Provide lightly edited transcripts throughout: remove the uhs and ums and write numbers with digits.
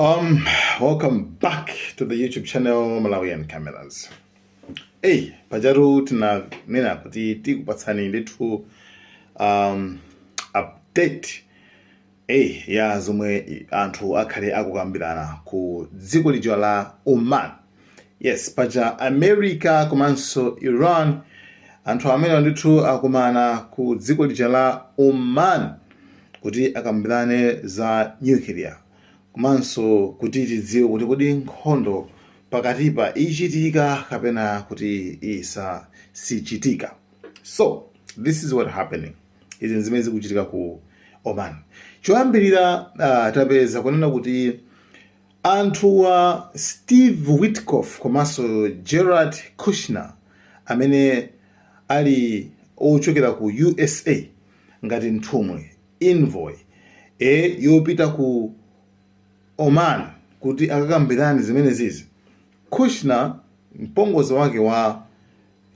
Um, Welcome back to the YouTube channel Malawian Cameras. Hey, pajaru nena kuti tikupatsani ndithu update ya zomwe anthu akhale akukambirana ku dziko lija la Oman. Yes, paja America komanso Iran anthu amene ndithu akumana ku dziko lija la Oman kuti akambirane za nuclear. Komanso kuti tidziwe kuti kodi nkhondo pakatipa ichitika kapena kuti sichitika. So this is what happening. Izi nzimene zikuchitika ku Oman. Choyambirira tapeza kunena kuti anthu wa Steve Witkoff komanso Jared Kushner amene ali ochokera ku USA ngati nthumwi envoy yopita ku Oman kuti akakambirane zimene zizi. Kushner mpongozi wake wa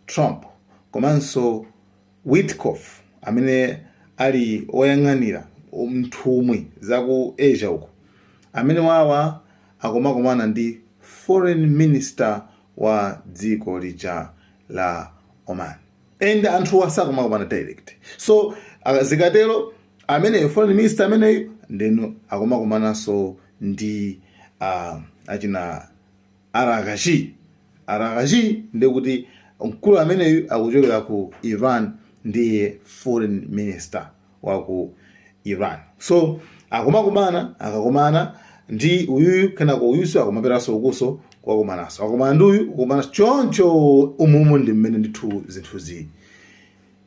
Trump komanso Witkoff amene ali oyang'anira mthumwi za ku Asia uko amene wawa akumakomana ndi foreign minister wa dziko lija la Oman. And anthu asakumakomana direct. So zikatero amene foreign minister ameneyo ndeno akumakomananso ndi achina Aragashi ndekuti mkulu ameneyu akuchokera ku Iran ndiye foreign minister wa ku Iran. So akakomana ndi uyuyu kenako uyuso akumaperaso ukuso kwakomanaso akomana ndi uyu kukomana choncho umumu ndi mmene ndithu zinthu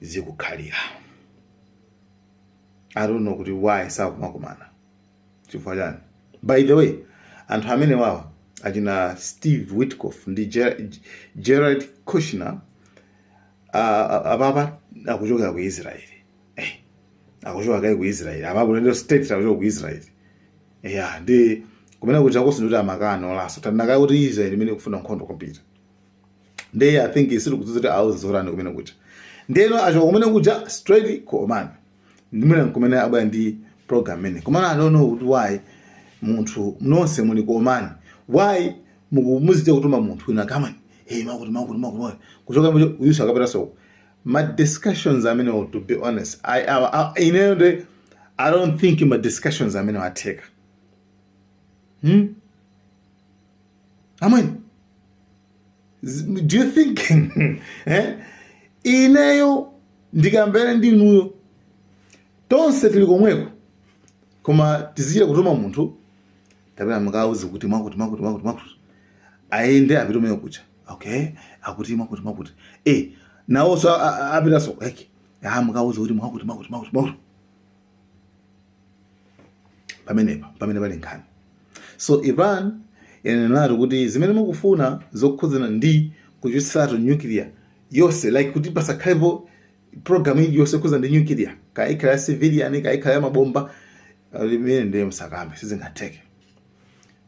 zikukhalira. I don't know kuti why sakumakomana chifukwa chani. By the way, anthu amene wawa achina Steve Witkoff ndi Jared Kushner apapa akuchokera ku Israel. Akuchokera ku Israel. Apapo ndi state akuchokera ku Israel. Ndi kumene kuja kuti amakano laso tanaka kuti Israel imene kufuna nkhondo kompita. Ndi I think isiri kuzuza auza zorani kumene kuja. Ndeno acho kumene kuja straight ku Oman. Ndimene kumene abaya ndi program mene. Kumana I don't know why munthu nonse muli ku Oman. Why muzite kutuma munthu ina kama makuti kuchoka uyusa akapera so my discussions to be honest I don't think my discussions I take. Do you think ineyo ndikambere ndi inuyo tonse tili komweko koma tizire kutuma munthu tapera mukauze kuti makuti aende apitumeyo kucha. Okay, akuti makuti nawo so apita so mukauze kuti makuti pamene pali nkhani. So Iran inenatu kuti zimene mukufuna zokhudzana ndi kuchitsatu nuclear yonse like kuti pasakhalepo program yonse khudzana ndi nuclear kaikhala ya civilian kaikhala ya mabomba limene ndiye msakambe sizingatheke.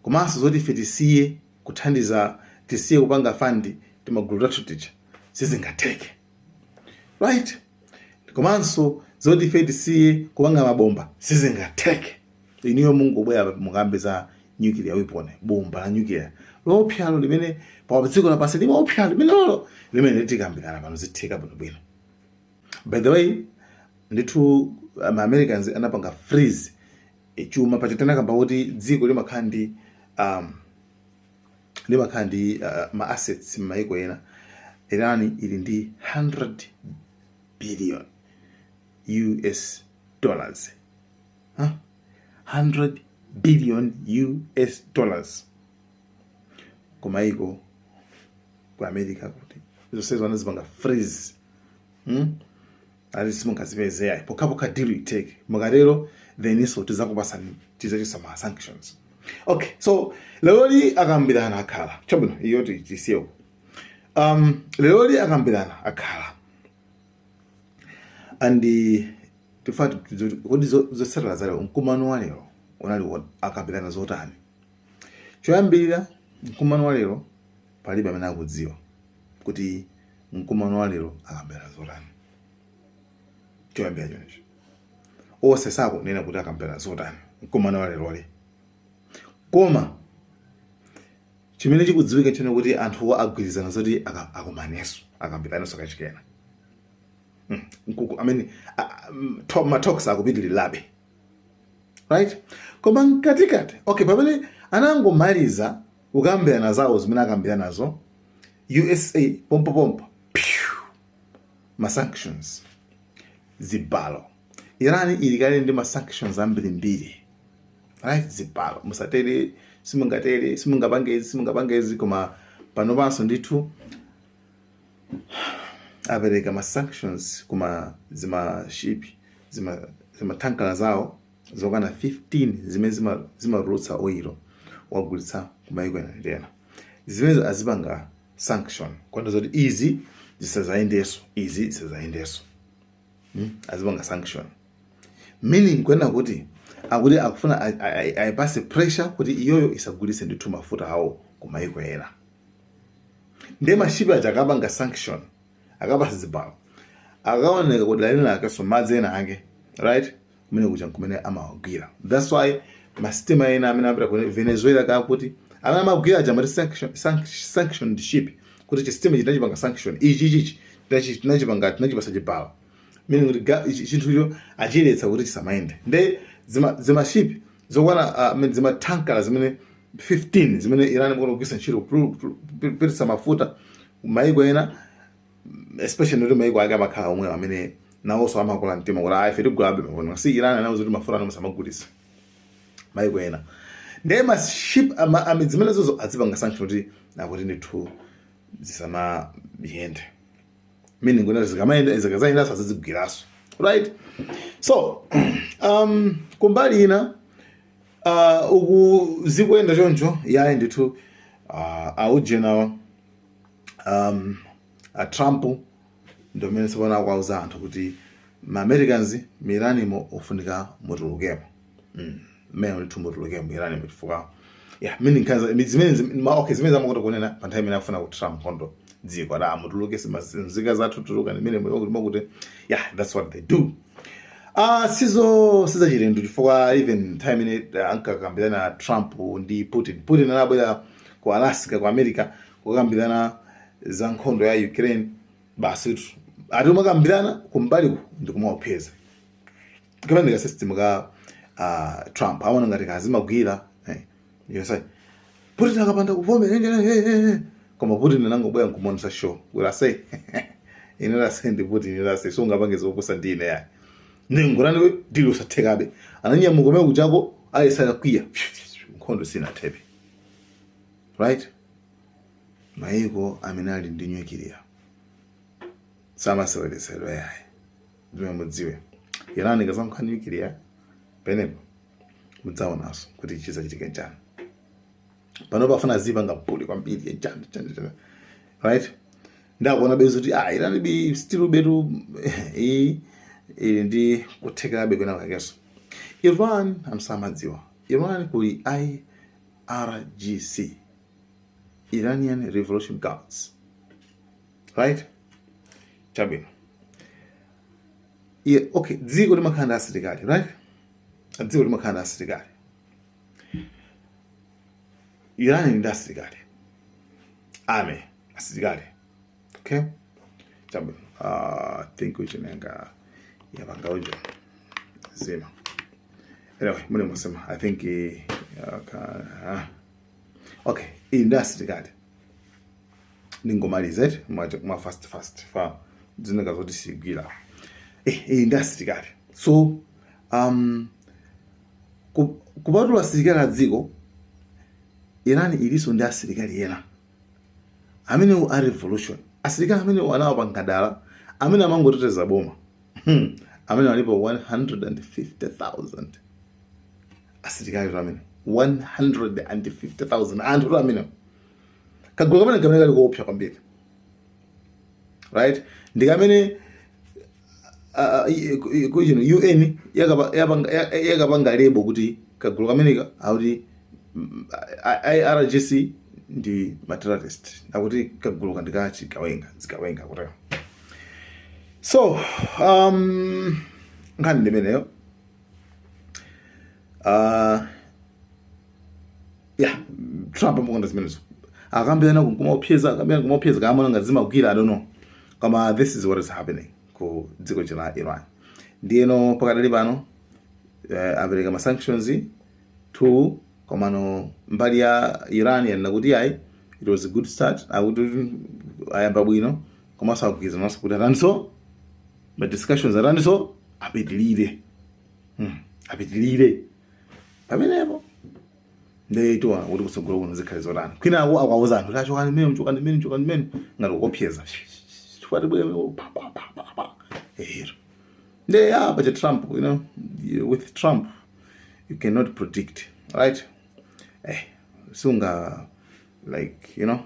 Komanso zoti ife tisiye kuthandiza tisiye kupanga fandi timagulu tathu ticha sizingatheke. Right? Komanso zoti ife tisiye kupanga mabomba sizingatheke. Iniyo Mungu bwera mukambe za nuclear weapon, bomba la nuclear. Lopyalo limene pa dziko lapansi limopyalo limene tikambirana pano zitheka bwino. By the way, ndithu Americans anapanga freeze chuma pachitana kamba kuti dziko limakhandi ma assets maiko ena. Iran ili ndi 100 billion US dollars. 100 billion US dollars. Kumaiko ku America kuti zosezwa nazibanga freeze. Alisimungazipeze yayi pokapoka deal itake mugarero then iso tizakubasani tizachisa sanctions. Okay, so lero akambirana akhala chabwino iyo tisiyo. Lero akambirana akhala andi tifati kodi zosera zale mkumano wa lero unali akambirana zotani. Choyambirira mkumano wa lero palibe amene akudziwa kuti mkumano wa lero akambirana zotani. Choyambirira choncho ose sakunena kuti akambirana zotani mkumano wa lero. koma chimene chikudziwika chene kuti anthu agwirizana zoti akumaneso akambiraneso kachikena ma-talks akupitirirabe, right? Koma mkatikati okay, pamene anangomaliza kukambirana zawo zimene akambirana nazo, USA pompo ma-sanctions zibalo. Irani ili kale ndi ma-sanctions ambirimbiri, right? Zibalo musatere simungatere simungapangezi koma panopanso ndithu apereka ma-sanctions kuma zimaship zimatankala zawo zokwana 15 zimene zimarutsa oil wagulitsa kumayiko ena zimene azipanga sanction kwanda zoti izi zisazayendeso azipanga sanction, meaning kwenda kuti akuti akufuna ayipase pressure kuti iyoyo isagulitse ndithu mafuta awo kumayiko ena. Ndiye mashipi aja akapanga sanction akapasa zibalo akaoneka kuti dalili lake madzi ena ake, right? Kumene kuja kumene amawagwira. That's why masitima ena amene apita ku Venezuela kakuti amene amagwira aja mati sanction ship kuti chistima chinachipanga sanction ichi tinachipasa chibalo, meaning kuti chinthucho achiletsa kuti chisamayende. Nde zimaship zokwana zimatankala zimene 15 zimene Iran ikugwiritsa ntchito kupititsa mafuta mayiko ena, especially kuti mayiko ake amakhala omwe amene nawonso amakola mtima kuti ife tigulabe mafuta, si Iran anawo zoti mafuta asamagulitsa mayiko ena. Ndiye maship zimene zozo azipanga sanction kuti nakuti ndithu zisamayende, meaning kuti zikazayenda sazizigwiraso, right? So kumbali ina uku zikuenda choncho yayi ndithu aujenawa Trump ndomene sipona kwauza anthu kuti ma-Americans miranimo ofunika mutulukemo mmene ndithu mutulukemo Iranimo chifukwa meaning zimene zamakuta kunena pa nthawi imene akufuna kuti Trump kondo dziko la mutuluke nzika zathu tuluka nimene kuti that's what they do. Siza chilendo chifukwa even time imene ankakambirana Trump ndi Putin anabwera ku Alaska ku America kukambirana za nkhondo ya Ukraine, basi ati umakambirana kumbali ndi kumaopeza kapanda system ka Trump awana ngati kazimagwira yosai Putin akapanda kuvomera koma Putin anangobwera nkumonesa show kuti say inera send Putin inera say so ngapangeza kuposa ndine ya ngurani dilo sathekabe ananyamuka kumene kuchako ayesala kwiya nkhondo sinathepe, right? Mayiko amene ali ndi nyukiliya samaseweresedwa yayi ndime mudziwe Iran ikazamkha nyukiliya penepo mudzaonaso kuti chizachitika njani. Pano pafuna zipanga mpuli kwambiri njani, right? Ndakuona bezo kuti Iran bi still betu ndi kuthekabe kwena kakeso. Iran amsamadziwa Iran kuli IRGC, Iranian Revolution Guards, right? Chabino okay, dziko limakhanda asilikali, right? Dziko limakhanda asilikali, Iran ndi asilikali ame asilikali, okay? Chabino think uchinenga yapangaujo zima anyway mune musema I think okay industry kade ningomalize ma fast fa dzinenga zoti sigwira industry kade. So kubatula asilikali adziko Iran iliso ndi asilikali yena amene a revolution, asilikali amene wanawo pankadala amene amangoteteza boma amene walipo 150,000 asilikali ramene 150,000 anthu ramene kagulu kamene kali koopsa kwambiri, right? Ndikamene UN yakapanga lebo kuti kagulu kamene akuti IRGC ndi terrorist akuti kagulu kandikachi zikawenga kutero. So nkhani ndimeneyo yeah, Trump amukonda zimenezo akambiyana kumopyeza kama ngazima kugila, I don't know, kama this is what is happening ku dziko la Iran. Ndiyeno pakadali pano apereka ma sanctions to komano mbali ya Iran yanakuti ayi it was a good start, akuti ayamba bwino koma sakugiza naso kuti atanso ma discussions atanso apitilire pamenepo ndeyitwa kuti kusogolo kuno zikhale zotani kwina akawuza anthu kacho kanimene ngati ukopyeza chifati bwemo pa but Trump, you know, with Trump you cannot predict, right? Sunga, like, you know.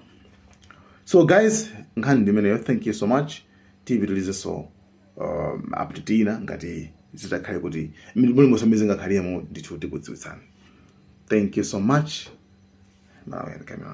So guys, thank you so much. TV releases so up to dinner ngati zitakhale kuti muli mosamizinga khaliyemo ndithu tikudziwitsana. Thank you so much. Now I can